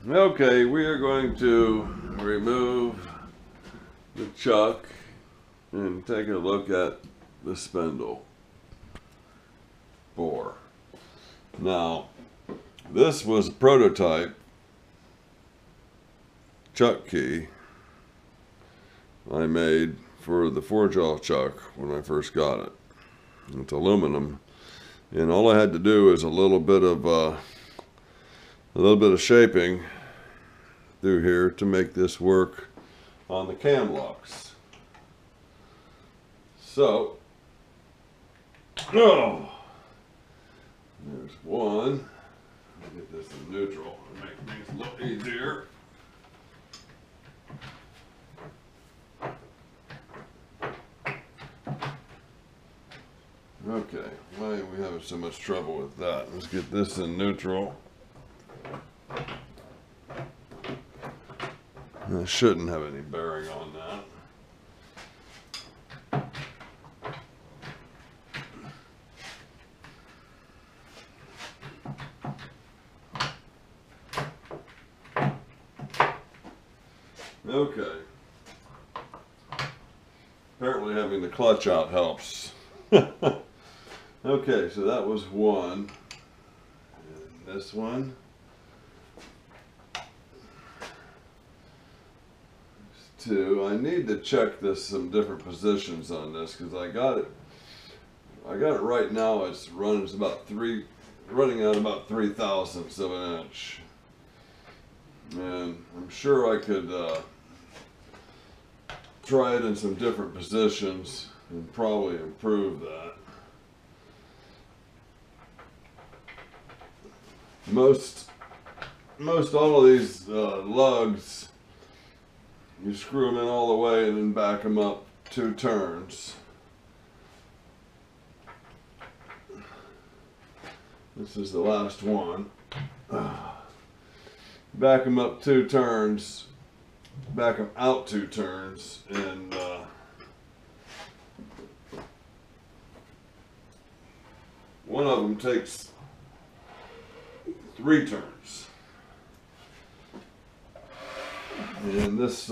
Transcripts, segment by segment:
Okay, we are going to remove the chuck and take a look at the spindle bore. Now, this was a prototype chuck key I made for the 4-jaw chuck when I first got it. It's aluminum, and all I had to do is a little bit of shaping through here to make this work on the cam locks. So, there's one. I'll get this in neutral and make things look easier. Okay, why are we having so much trouble with that? Let's get this in neutral. I shouldn't have any bearing on that. Okay. Apparently having the clutch out helps. Okay, so that was one. And this one. Two. I need to check some different positions on this because I got it right now. It's running out about 3/1000ths of an inch, and I'm sure I could try it in some different positions and probably improve that. Most all of these lugs, you screw them in all the way and then back them up 2 turns. This is the last one. Back them up 2 turns, back them out 2 turns, and one of them takes 3 turns. And this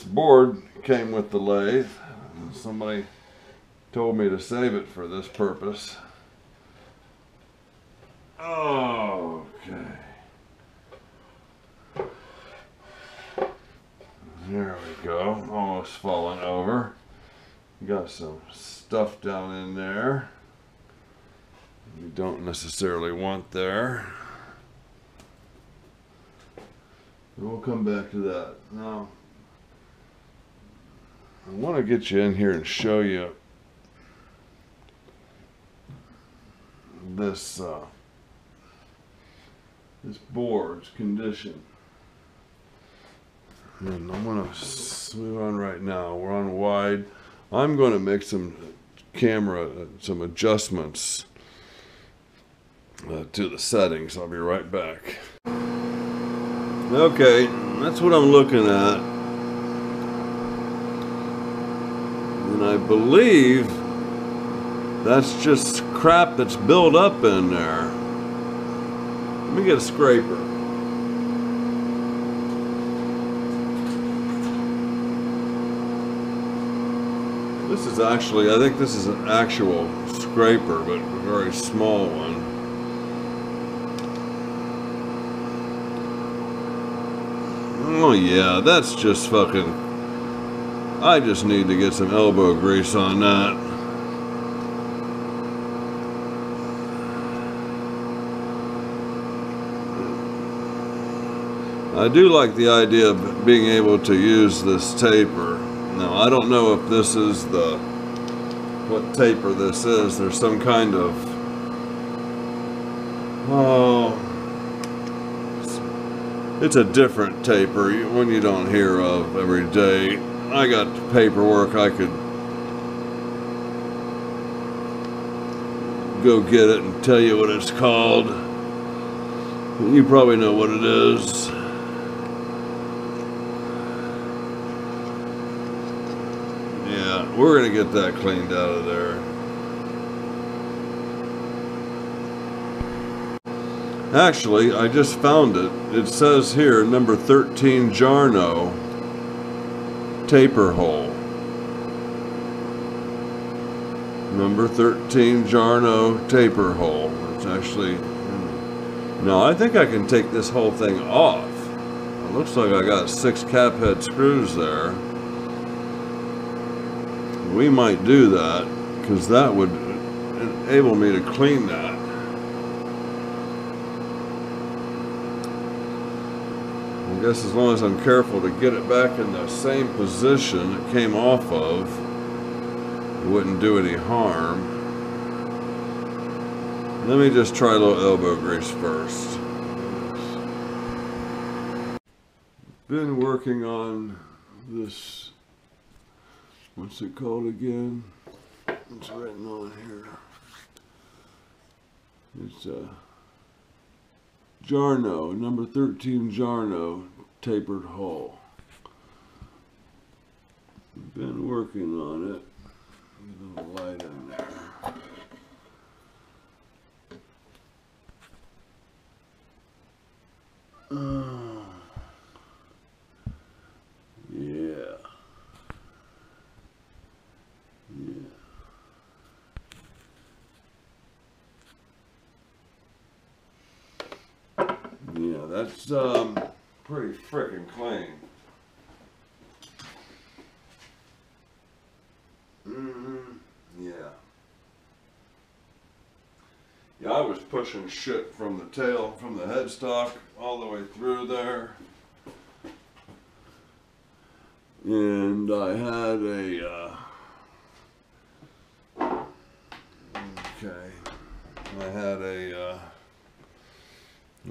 board came with the lathe. Somebody told me to save it for this purpose. Okay. There we go. Almost falling over. Got some stuff down in there you don't necessarily want there. We'll come back to that. Now, I want to get you in here and show you this this board's condition. And I'm going to move on right now. We're on wide. I'm going to make some adjustments to the settings. I'll be right back. Okay, that's what I'm looking at. And I believe that's just crap that's built up in there. Let me get a scraper. This is actually, I think this is an actual scraper, but a very small one. Oh yeah, that's just fucking... I just need to get some elbow grease on that. I do like the idea of being able to use this taper. Now, I don't know if this is what taper this is. There's some kind of... Oh... It's a different taper, one you don't hear of every day. I got paperwork, I could go get it and tell you what it's called. You probably know what it is. Yeah, we're gonna get that cleaned out of there. Actually, I just found it. It says here, number 13 Jarno taper hole. Number 13 Jarno taper hole. It's actually... Now, I think I can take this whole thing off. It looks like I got 6 cap head screws there. We might do that, because that would enable me to clean that. I guess as long as I'm careful to get it back in the same position it came off of, it wouldn't do any harm. Let me just try a little elbow grease first. Been working on this, what's it called again? It's written on here. It's Jarno, number 13 Jarno tapered hole. Been working on it. There's a little light in there. Yeah. Yeah, that's pretty frickin' clean. Yeah. Yeah, I was pushing shit from the tail, from the headstock, all the way through there. And I had a,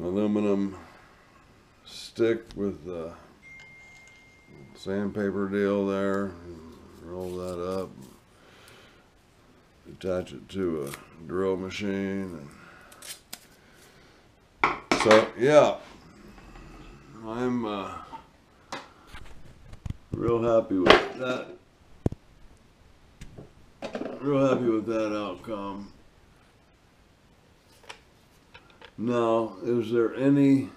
aluminum stick with the sandpaper deal there. Roll that up, attach it to a drill machine, and so yeah, I'm real happy with that. Real happy with that outcome. Now, is there any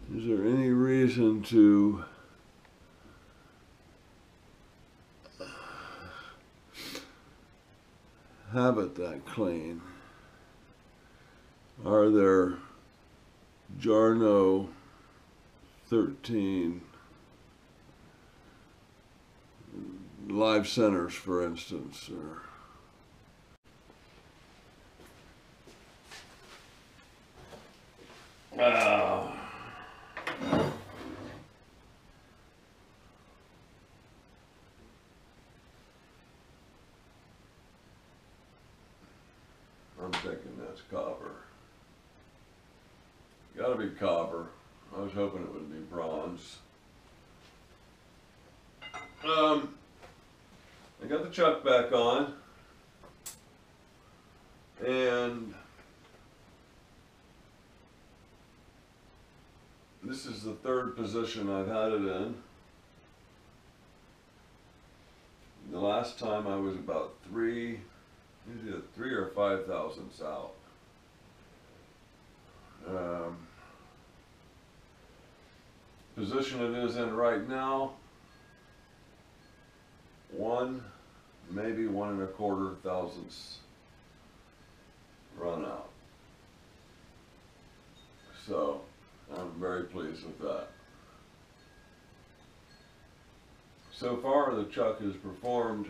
reason to have it that clean? Are there Jarno 13 live centers, for instance, or I'm thinking that's copper. Gotta be copper. I was hoping it would be bronze. I got the chuck back on, and this is the third position I've had it in. The last time I was about 3 or 5 thousandths out. Position it is in right now, 1, maybe 1 1/4 thousandths run out. So I'm very pleased with that. So far the chuck has performed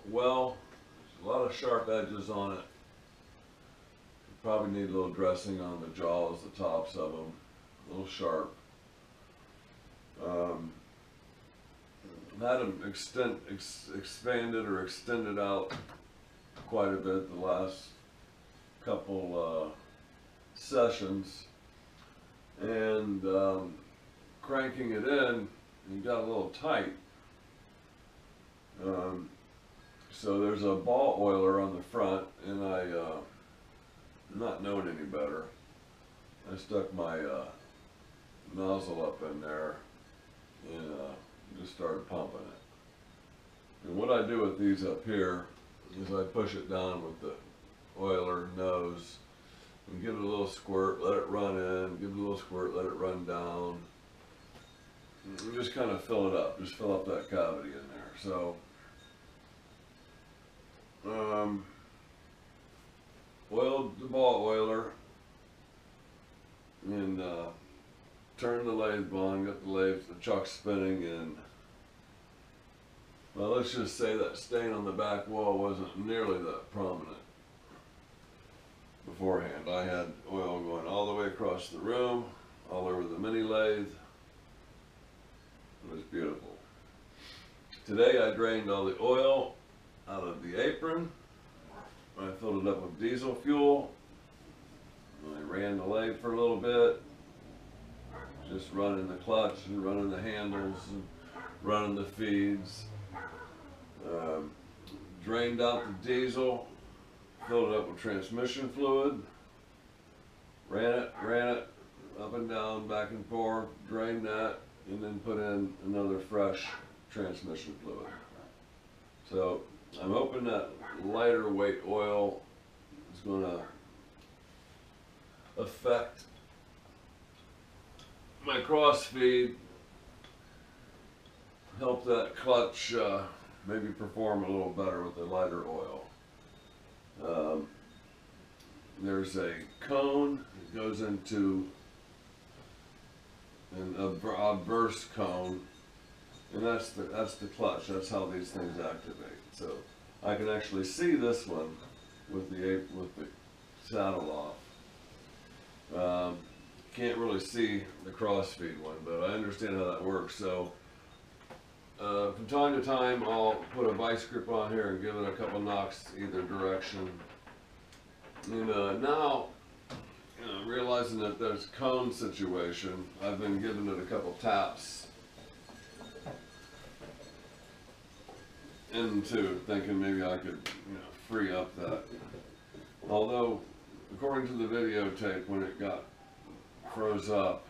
well. There's a lot of sharp edges on it. Probably need a little dressing on the jaws, the tops of them, a little sharp. Had them expanded or extended out quite a bit the last couple sessions, and cranking it in, it got a little tight. So there's a ball oiler on the front, and not knowing any better, I stuck my nozzle up in there and just started pumping it. And what I do with these up here is I push it down with the oiler nose and give it a little squirt, let it run in, give it a little squirt, let it run down. And just kind of fill it up, just fill up that cavity in there. So, oiled the ball oiler and turned the lathe on, got the chuck spinning, and well, let's just say that stain on the back wall wasn't nearly that prominent beforehand. I had oil going all the way across the room, all over the mini lathe. It was beautiful. Today I drained all the oil out of the apron. I filled it up with diesel fuel. I ran the lathe for a little bit, just running the clutch and running the handles and running the feeds. Drained out the diesel, filled it up with transmission fluid, ran it up and down, back and forth, drained that, and then put in another fresh transmission fluid. So I'm hoping that lighter weight oil is going to affect my cross feed, help that clutch maybe perform a little better with the lighter oil. There's a cone that goes into a burst cone, and that's the clutch. That's how these things activate. So I can actually see this one with the saddle off. Can't really see the crossfeed one, but I understand how that works. So from time to time, I'll put a vice grip on here and give it a couple knocks either direction. And now, realizing that there's cone situation, I've been giving it a couple taps into thinking maybe I could, free up that. Although, according to the videotape, when it got froze up,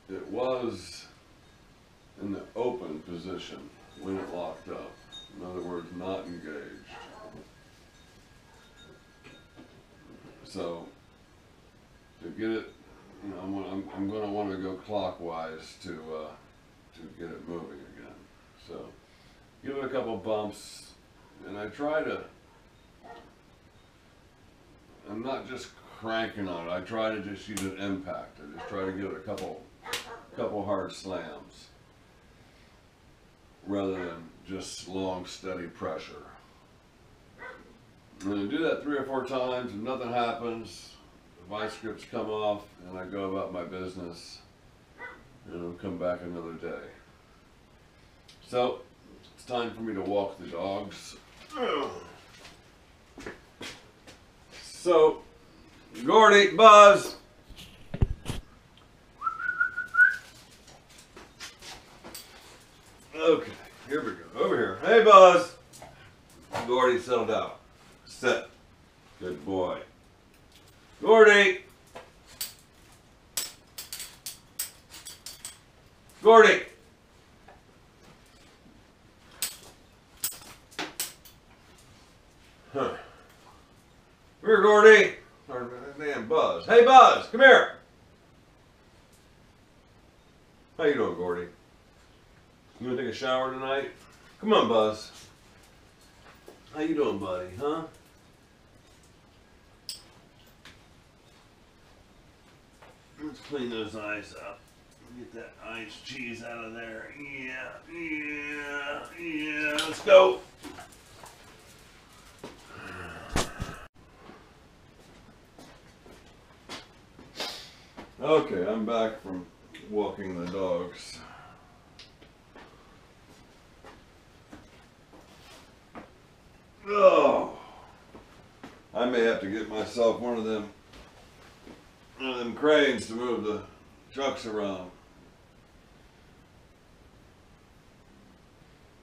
it was in the open position when it locked up. In other words, not engaged. So to get it, I'm going to want to go clockwise to get it moving again. So give it a couple bumps, and I try to. I'm not just cranking on it. I try to just use an impact. I just try to give it a couple hard slams, rather than just long, steady pressure. I'm going to do that 3 or 4 times. If nothing happens, the vice grips come off, and I go about my business, and it'll come back another day. So, it's time for me to walk the dogs. So, Gordy, Buzz. Okay, here we go. Over here. Hey, Buzz. Gordy, settled out. Sit. Good boy. Gordy. Gordy. Huh. Come here, Gordy. Or, man, Buzz. Hey, Buzz, come here. How you doing, Gordy? You gonna take a shower tonight? Come on, Buzz. How you doing, buddy, huh? Let's clean those eyes up. Get that ice cheese out of there. Yeah. Let's go. Okay, I'm back from walking the dogs. Oh, I may have to get myself one of them cranes to move the trucks around.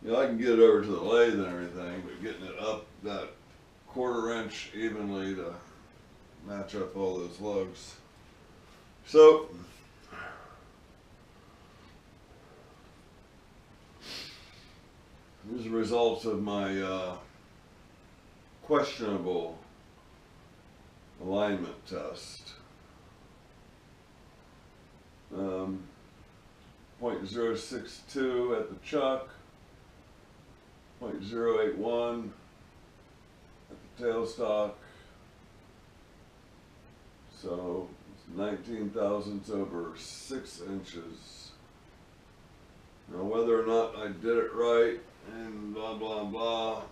I can get it over to the lathe and everything, but getting it up that 1/4 inch evenly to match up all those lugs. So, these are the results of my questionable alignment test. 0.062 at the chuck, 0.081 at the tailstock. So it's 19 thousandths over 6 inches. Now whether or not I did it right and blah blah blah,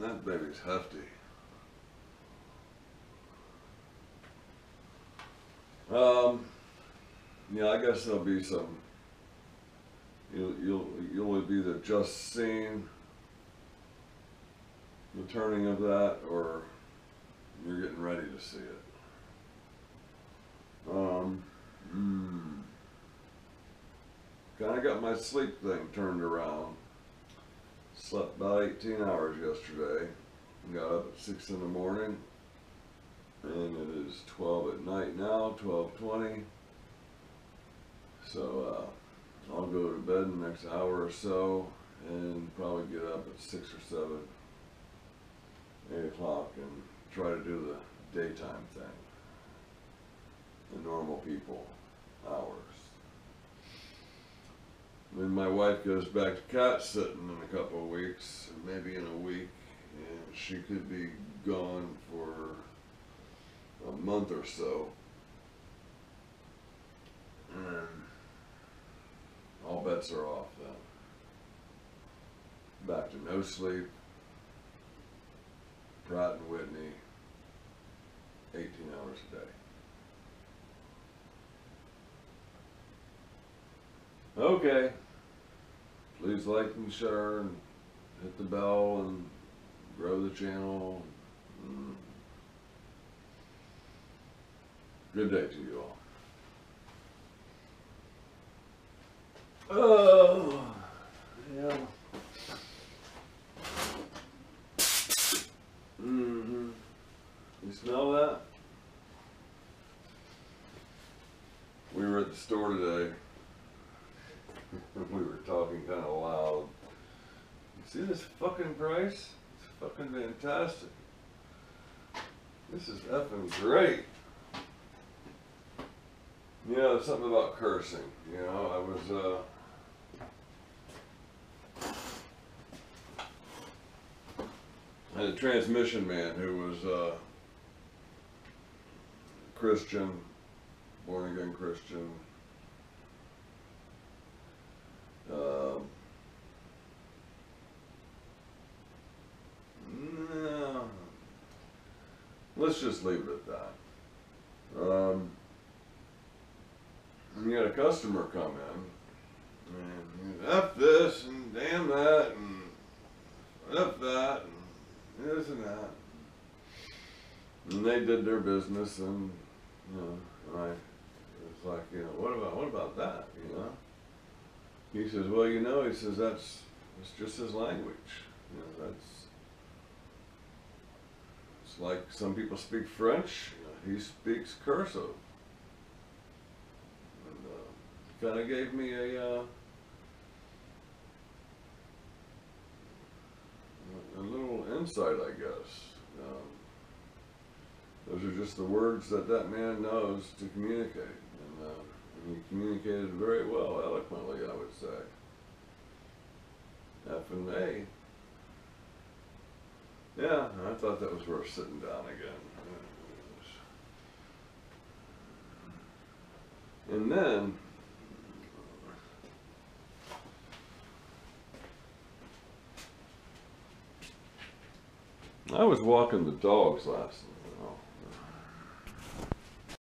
that baby's hefty. Yeah, I guess there'll be some. You'll either just seen the turning of that, or you're getting ready to see it. Kind of got my sleep thing turned around. Slept about 18 hours yesterday. Got up at 6 in the morning, and it is 12 at night now, 12:20. So I'll go to bed in the next hour or so, and probably get up at 6 or 7, 8 o'clock, and try to do the daytime thing, the normal people hours. Then my wife goes back to cat sitting in a couple of weeks, maybe in a week, and she could be gone for a month or so. And all bets are off then. Back to no sleep, Pratt Whitney, 18 hours a day. Okay, please like and share and hit the bell and grow the channel. Good day to you all. Oh, yeah. You smell that? We were at the store today. We were talking kind of loud. You see this fucking price? It's fucking fantastic. This is effing great. You know, there's something about cursing. You know, I was, I had a transmission man who was Christian, born again Christian. No. Let's just leave it at that. And you had a customer come in, and F this, and damn that, and F that, and this and that. And they did their business, and, you know, and I was like, you know, what about that, you know? He says, well, you know, he says, that's just his language. You know, it's like some people speak French, you know, he speaks cursive. And kind of gave me a little insight, I guess. Those are just the words that man knows to communicate. And he communicated very well, eloquently, I would say. F and A. Yeah, I thought that was worth sitting down again. And then, I was walking the dogs last night.